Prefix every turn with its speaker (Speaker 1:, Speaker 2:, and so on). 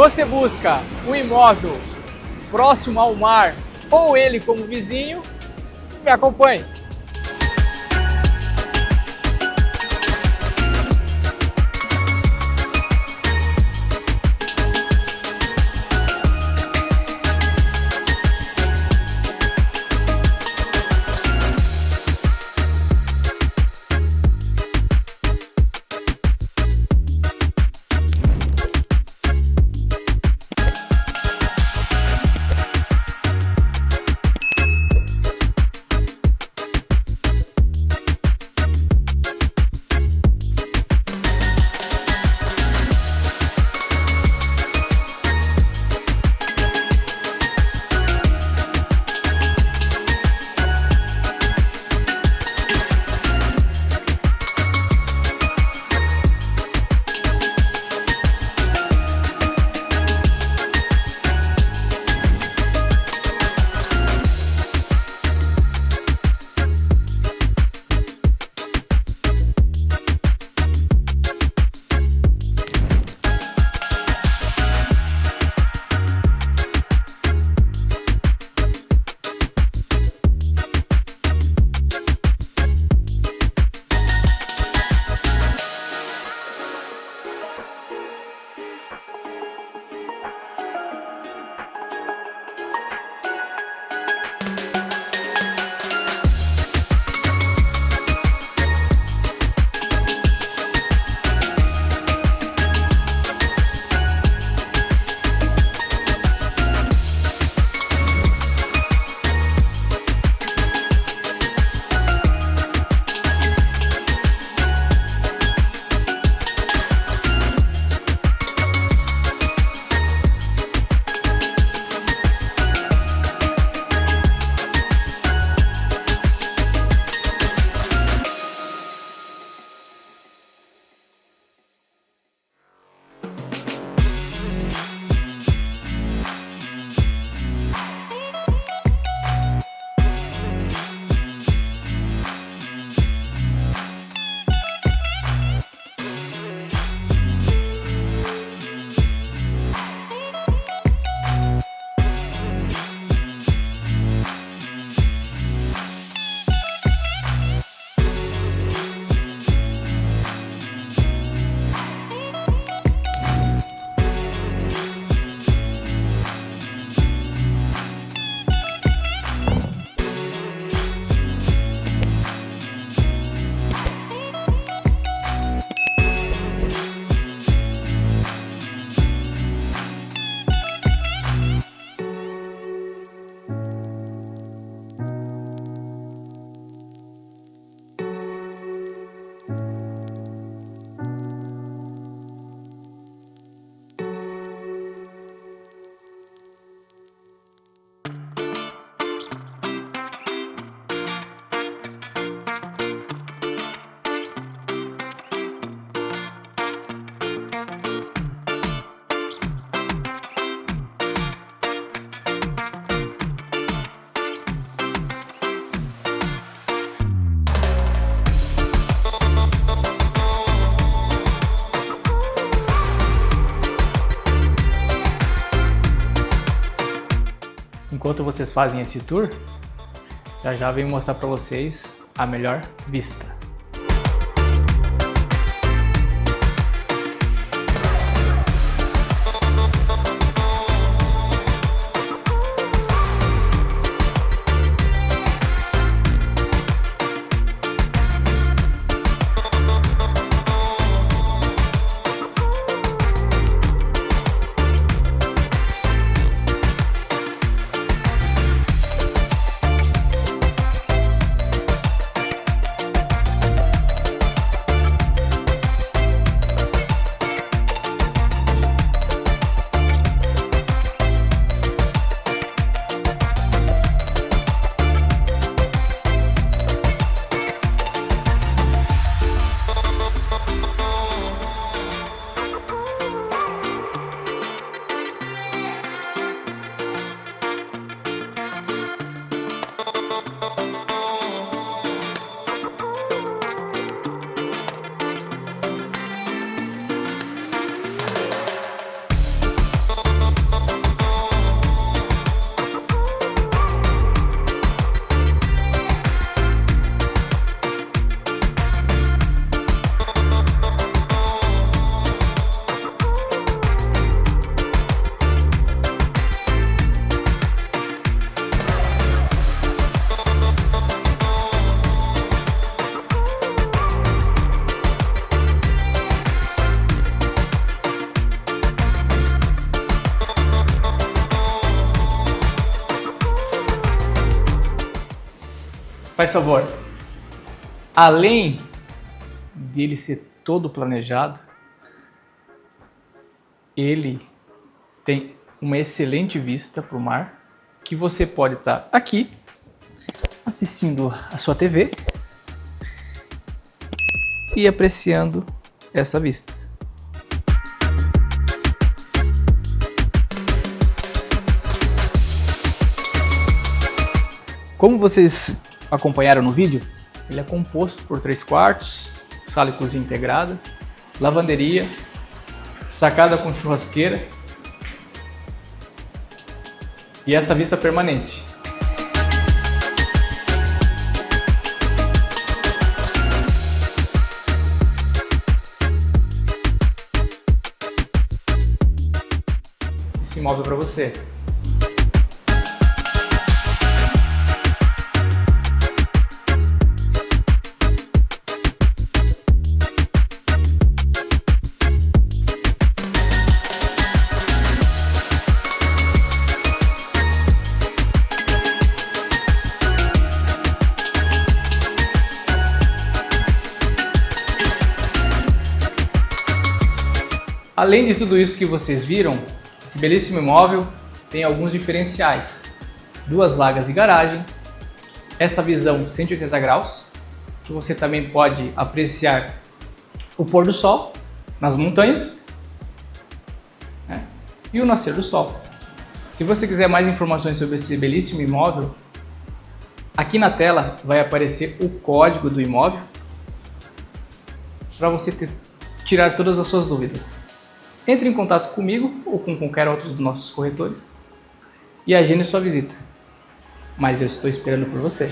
Speaker 1: Você busca um imóvel próximo ao mar ou ele como vizinho? Me acompanhe! Enquanto vocês fazem esse tour, já venho mostrar para vocês a melhor vista. Faz favor. Além dele ser todo planejado, ele tem uma excelente vista para o mar, que você pode estar aqui assistindo a sua TV e apreciando essa vista. Como vocês acompanharam no vídeo, ele é composto por 3 quartos, sala e cozinha integrada, lavanderia, sacada com churrasqueira e essa vista permanente. Esse imóvel para você. Além de tudo isso que vocês viram, esse belíssimo imóvel tem alguns diferenciais. 2 vagas de garagem, essa visão 180 graus, que você também pode apreciar o pôr do sol nas montanhas, né, e o nascer do sol. Se você quiser mais informações sobre esse belíssimo imóvel, aqui na tela vai aparecer o código do imóvel para você tirar todas as suas dúvidas. Entre em contato comigo ou com qualquer outro dos nossos corretores e agende sua visita. Mas eu estou esperando por você.